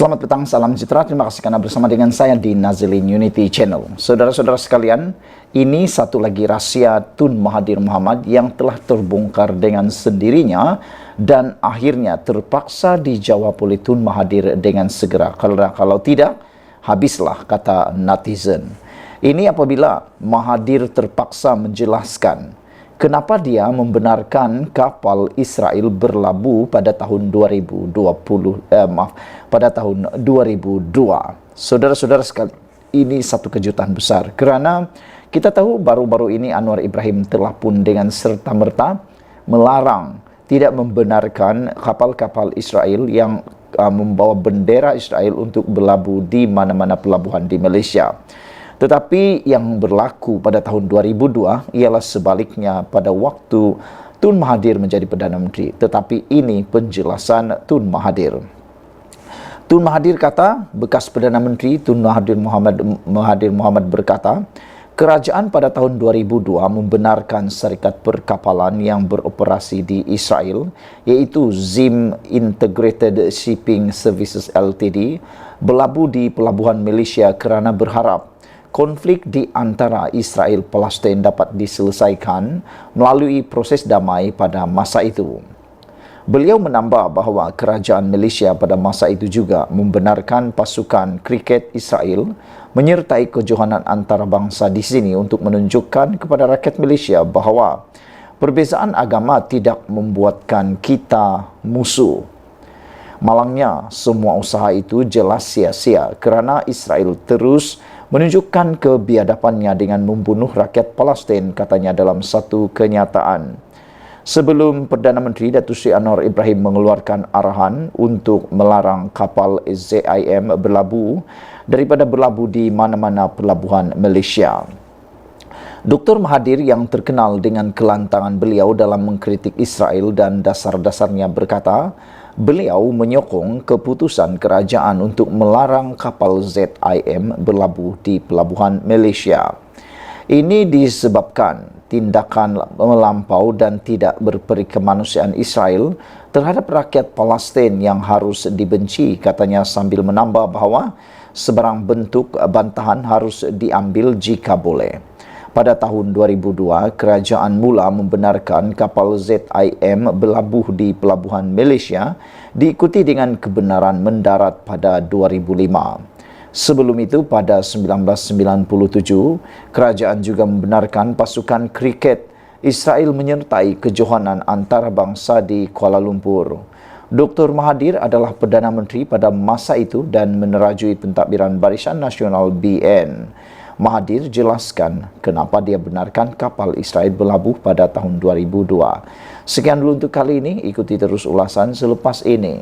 Selamat petang, salam sejahtera. Terima kasih karena bersama dengan saya di Nazilin Unity Channel. Saudara-saudara sekalian, ini satu lagi rahasia Tun Mahathir Mohamad yang telah terbongkar dengan sendirinya dan akhirnya terpaksa dijawab oleh Tun Mahathir dengan segera. Kalau tidak, habislah, kata netizen. Ini apabila Mahathir terpaksa menjelaskan kenapa dia membenarkan kapal Israel berlabuh pada tahun 2002. Saudara-saudara sekalian, ini satu kejutan besar kerana kita tahu baru-baru ini Anwar Ibrahim telah pun dengan serta-merta melarang, tidak membenarkan kapal-kapal Israel yang membawa bendera Israel untuk berlabuh di mana-mana pelabuhan di Malaysia. Tetapi yang berlaku pada tahun 2002 ialah sebaliknya pada waktu Tun Mahathir menjadi Perdana Menteri. Tetapi ini penjelasan Tun Mahathir. Tun Mahathir kata, bekas Perdana Menteri Tun Mahathir Mohamad berkata, kerajaan pada tahun 2002 membenarkan syarikat perkapalan yang beroperasi di Israel, iaitu ZIM Integrated Shipping Services Ltd, berlabuh di pelabuhan Malaysia kerana berharap konflik di antara Israel Palestin dapat diselesaikan melalui proses damai pada masa itu. Beliau menambah bahawa kerajaan Malaysia pada masa itu juga membenarkan pasukan kriket Israel menyertai kejohanan antarabangsa di sini untuk menunjukkan kepada rakyat Malaysia bahawa perbezaan agama tidak membuatkan kita musuh. Malangnya, semua usaha itu jelas sia-sia kerana Israel terus menunjukkan kebiadapannya dengan membunuh rakyat Palestin, katanya dalam satu kenyataan. Sebelum Perdana Menteri Datuk Seri Anwar Ibrahim mengeluarkan arahan untuk melarang kapal ZIM berlabuh daripada berlabuh di mana-mana pelabuhan Malaysia. Dr. Mahathir yang terkenal dengan kelantangan beliau dalam mengkritik Israel dan dasar-dasarnya berkata, beliau menyokong keputusan kerajaan untuk melarang kapal ZIM berlabuh di pelabuhan Malaysia. Ini disebabkan tindakan melampau dan tidak berperi kemanusiaan Israel terhadap rakyat Palestin yang harus dibenci, katanya sambil menambah bahawa sebarang bentuk bantahan harus diambil jika boleh. Pada tahun 2002, kerajaan mula membenarkan kapal ZIM berlabuh di pelabuhan Malaysia diikuti dengan kebenaran mendarat pada 2005. Sebelum itu, pada 1997, kerajaan juga membenarkan pasukan kriket Israel menyertai kejohanan antarabangsa di Kuala Lumpur. Dr. Mahathir adalah Perdana Menteri pada masa itu dan menerajui pentadbiran Barisan Nasional BN. Mahathir jelaskan kenapa dia benarkan kapal Israel berlabuh pada tahun 2002. Sekian dulu untuk kali ini, ikuti terus ulasan selepas ini.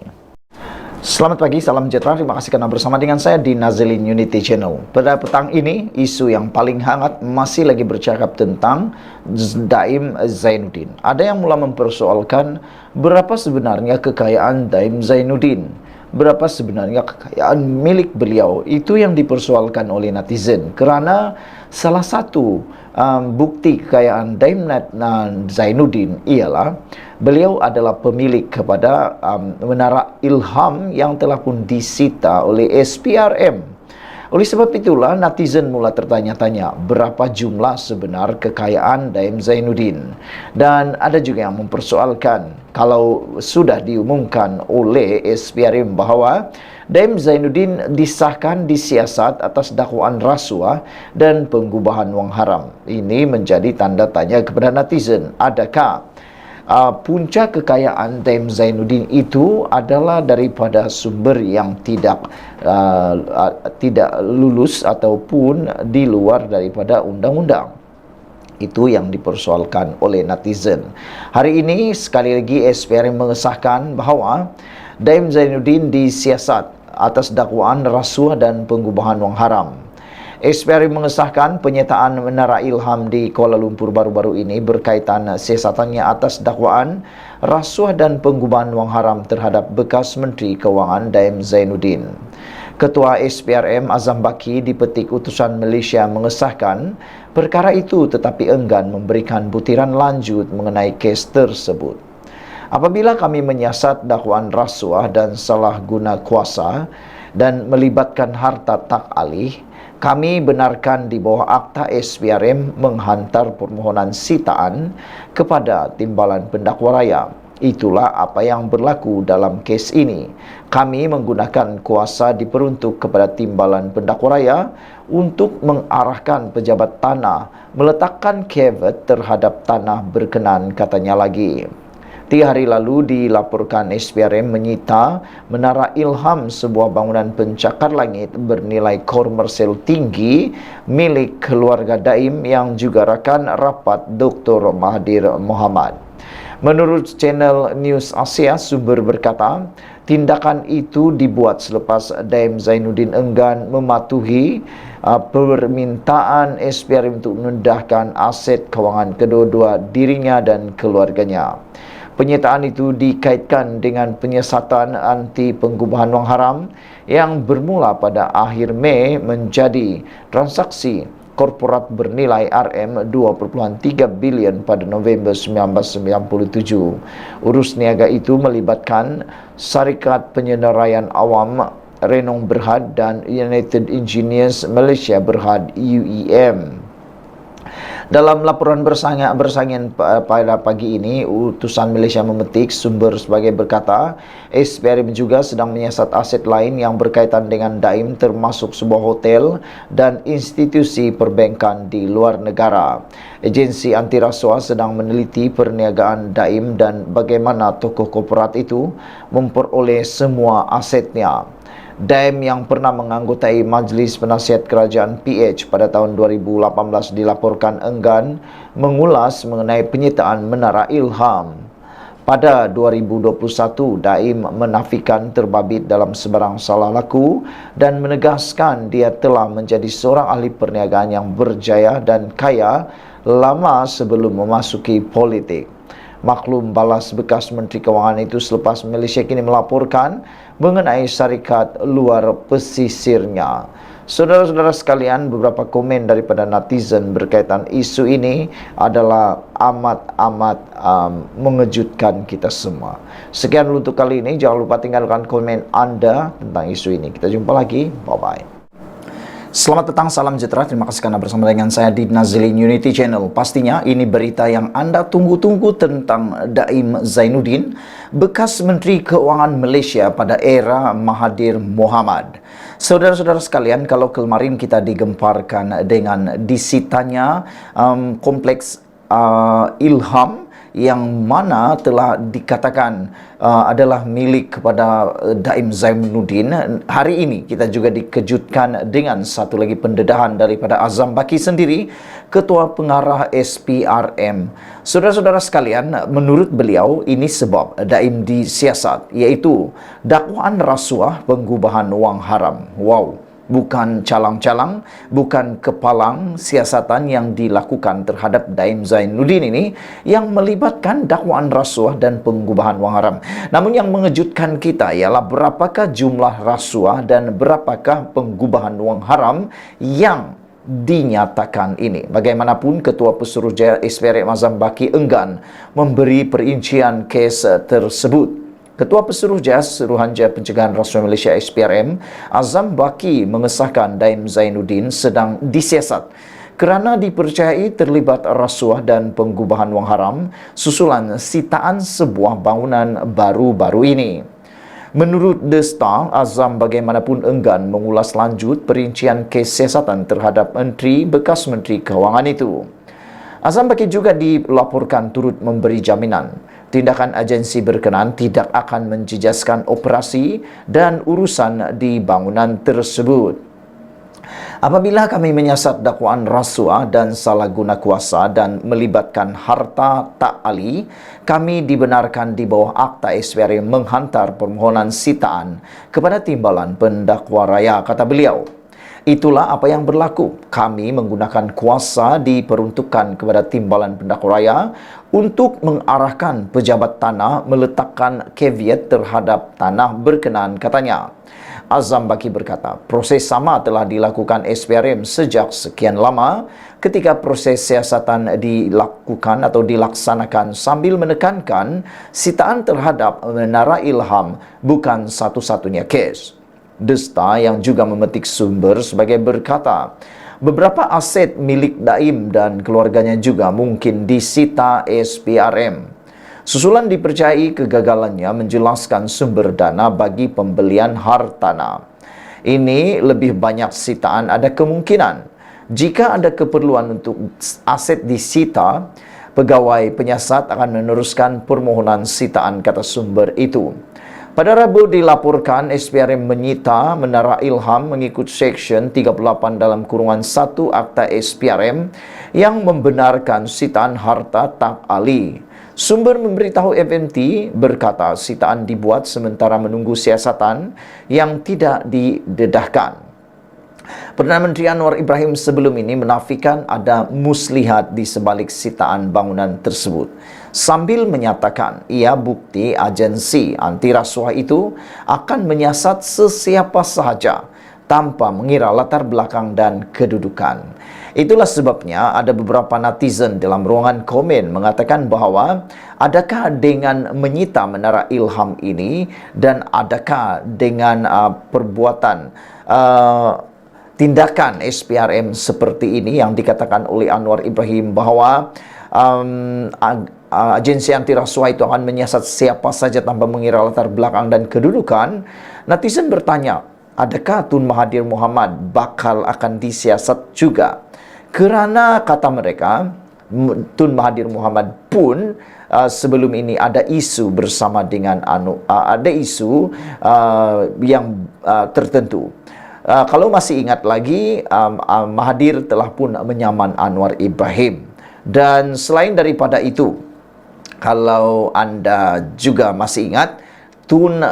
Selamat pagi, salam sejahtera. Terima kasih kerana bersama dengan saya di Nazilin Unity Channel. Pada petang ini, isu yang paling hangat masih lagi bercakap tentang Daim Zainuddin. Ada yang mula mempersoalkan berapa sebenarnya kekayaan Daim Zainuddin, berapa sebenarnya kekayaan milik beliau. Itu yang dipersoalkan oleh netizen kerana salah satu bukti kekayaan Daim Zainuddin ialah beliau adalah pemilik kepada Menara Ilham yang telah pun disita oleh SPRM. Oleh sebab itulah netizen mula tertanya-tanya berapa jumlah sebenar kekayaan Daim Zainuddin. Dan ada juga yang mempersoalkan kalau sudah diumumkan oleh SPRM bahawa Daim Zainuddin disahkan disiasat atas dakwaan rasuah dan pengubahan wang haram. Ini menjadi tanda tanya kepada netizen. Adakah punca kekayaan Daim Zainuddin itu adalah daripada sumber yang tidak lulus ataupun di luar daripada undang-undang? Itu yang dipersoalkan oleh netizen. Hari ini sekali lagi SPRM mengesahkan bahawa Daim Zainuddin disiasat atas dakwaan rasuah dan pengubahan wang haram. SPRM mengesahkan penyertaan Menara Ilham di Kuala Lumpur baru-baru ini berkaitan siasatannya atas dakwaan rasuah dan pengubahan wang haram terhadap bekas Menteri Kewangan Daim Zainuddin. Ketua SPRM Azam Baki dipetik utusan Malaysia mengesahkan perkara itu tetapi enggan memberikan butiran lanjut mengenai kes tersebut. Apabila kami menyiasat dakwaan rasuah dan salah guna kuasa, dan melibatkan harta tak alih, kami benarkan di bawah Akta SPRM menghantar permohonan sitaan kepada Timbalan Pendakwa Raya. Itulah apa yang berlaku dalam kes ini. Kami menggunakan kuasa diperuntuk kepada Timbalan Pendakwa Raya untuk mengarahkan pejabat tanah meletakkan caveat terhadap tanah berkenan, katanya lagi. 3 hari lalu dilaporkan SPRM menyita Menara Ilham, sebuah bangunan pencakar langit bernilai komersial tinggi milik keluarga Daim yang juga rakan rapat Dr. Mahathir Mohamad. Menurut channel News Asia, sumber berkata, tindakan itu dibuat selepas Daim Zainuddin enggan mematuhi permintaan SPRM untuk mendedahkan aset kewangan kedua-dua dirinya dan keluarganya. Penyitaan itu dikaitkan dengan penyiasatan anti penggubahan wang haram yang bermula pada akhir Mei menjadi transaksi korporat bernilai RM2.3 bilion pada November 1997. Urus niaga itu melibatkan Syarikat Penyenaraian Awam Renong Berhad dan United Engineers Malaysia Berhad UEM. Dalam laporan bersangin pada pagi ini, utusan Malaysia memetik sumber sebagai berkata, SPRM juga sedang menyiasat aset lain yang berkaitan dengan Daim, termasuk sebuah hotel dan institusi perbankan di luar negara. Agensi anti rasuah sedang meneliti perniagaan Daim dan bagaimana tokoh korporat itu memperoleh semua asetnya. Daim yang pernah menganggotai Majlis Penasihat Kerajaan PH pada tahun 2018 dilaporkan enggan mengulas mengenai penyitaan Menara Ilham. Pada 2021, Daim menafikan terbabit dalam sebarang salah laku dan menegaskan dia telah menjadi seorang ahli perniagaan yang berjaya dan kaya lama sebelum memasuki politik. Maklum balas bekas Menteri Kewangan itu selepas Malaysia kini melaporkan mengenai syarikat luar pesisirnya. Saudara-saudara sekalian, beberapa komen daripada netizen berkaitan isu ini adalah amat mengejutkan kita semua. Sekian untuk kali ini. Jangan lupa tinggalkan komen anda tentang isu ini. Kita jumpa lagi. Bye-bye. Selamat datang, salam sejahtera. Terima kasih karena bersama dengan saya di Nazilin Unity Channel. Pastinya ini berita yang anda tunggu-tunggu tentang Daim Zainuddin, bekas Menteri Keuangan Malaysia pada era Mahathir Mohamad. Saudara-saudara sekalian, kalau kemarin kita digemparkan dengan disitanya kompleks Ilham yang mana telah dikatakan adalah milik kepada Daim Zainuddin. Hari ini kita juga dikejutkan dengan satu lagi pendedahan daripada Azam Baki sendiri, Ketua Pengarah SPRM. Saudara-saudara sekalian, menurut beliau ini sebab Daim disiasat, iaitu dakwaan rasuah penggubahan wang haram. Wow. Bukan calang-calang, bukan kepalang siasatan yang dilakukan terhadap Daim Zainuddin ini yang melibatkan dakwaan rasuah dan penggubahan wang haram. Namun yang mengejutkan kita ialah berapakah jumlah rasuah dan berapakah penggubahan wang haram yang dinyatakan ini. Bagaimanapun, Ketua Pesuruhjaya SPRM Azam Baki enggan memberi perincian kes tersebut. Ketua Pesuruhjaya Suruhanjaya Pencegahan Rasuah Malaysia SPRM Azam Baki mengesahkan Daim Zainuddin sedang disiasat kerana dipercayai terlibat rasuah dan penggubahan wang haram susulan sitaan sebuah bangunan baru-baru ini. Menurut The Star, Azam bagaimanapun enggan mengulas lanjut perincian kes siasatan terhadap bekas Menteri Kewangan itu. Azam Baki juga dilaporkan turut memberi jaminan tindakan agensi berkenaan tidak akan menjejaskan operasi dan urusan di bangunan tersebut. Apabila kami menyiasat dakwaan rasuah dan salah guna kuasa dan melibatkan harta tak alih, kami dibenarkan di bawah Akta SPRM menghantar permohonan sitaan kepada Timbalan Pendakwa Raya, kata beliau. Itulah apa yang berlaku. Kami menggunakan kuasa diperuntukkan kepada Timbalan Pendakwa Raya untuk mengarahkan pejabat tanah meletakkan caveat terhadap tanah berkenan, katanya. Azam Baki berkata, proses sama telah dilakukan SPRM sejak sekian lama ketika proses siasatan dilakukan atau dilaksanakan sambil menekankan sitaan terhadap Menara Ilham bukan satu-satunya kes. Desta yang juga memetik sumber sebagai berkata, beberapa aset milik Daim dan keluarganya juga mungkin disita SPRM. Susulan dipercayai kegagalannya menjelaskan sumber dana bagi pembelian hartanah. Ini lebih banyak sitaan ada kemungkinan. Jika ada keperluan untuk aset disita, pegawai penyiasat akan meneruskan permohonan sitaan, kata sumber itu. Pada Rabu dilaporkan SPRM menyita Menara Ilham mengikut Seksyen 38 dalam kurungan 1 Akta SPRM yang membenarkan sitaan harta tak ahli. Sumber memberitahu FMT berkata sitaan dibuat sementara menunggu siasatan yang tidak didedahkan. Perdana Menteri Anwar Ibrahim sebelum ini menafikan ada muslihat di sebalik sitaan bangunan tersebut, sambil menyatakan ia bukti agensi anti rasuah itu akan menyiasat sesiapa sahaja tanpa mengira latar belakang dan kedudukan. Itulah sebabnya ada beberapa netizen dalam ruangan komen mengatakan bahwa adakah dengan menyita Menara Ilham ini dan adakah dengan perbuatan tindakan SPRM seperti ini yang dikatakan oleh Anwar Ibrahim bahwa agensi anti rasuah itu akan menyiasat siapa saja tanpa mengira latar belakang dan kedudukan. Netizen bertanya, adakah Tun Mahathir Mohamad bakal akan disiasat juga? Kerana kata mereka, Tun Mahathir Mohamad pun sebelum ini ada isu bersama dengan ada isu yang tertentu. Kalau masih ingat lagi, Mahathir telah pun menyaman Anwar Ibrahim. Dan selain daripada itu, kalau anda juga masih ingat, Tun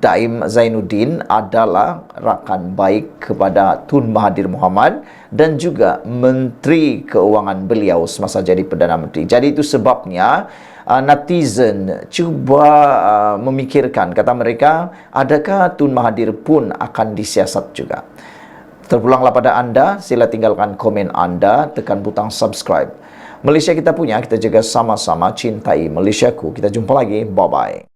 Daim Zainuddin adalah rakan baik kepada Tun Mahathir Mohamad dan juga Menteri Keuangan beliau semasa jadi Perdana Menteri. Jadi itu sebabnya netizen cuba memikirkan, kata mereka, adakah Tun Mahathir pun akan disiasat juga? Terpulanglah pada anda, sila tinggalkan komen anda, tekan butang subscribe. Malaysia kita punya, kita jaga sama-sama, cintai Malaysiaku. Kita jumpa lagi, bye-bye.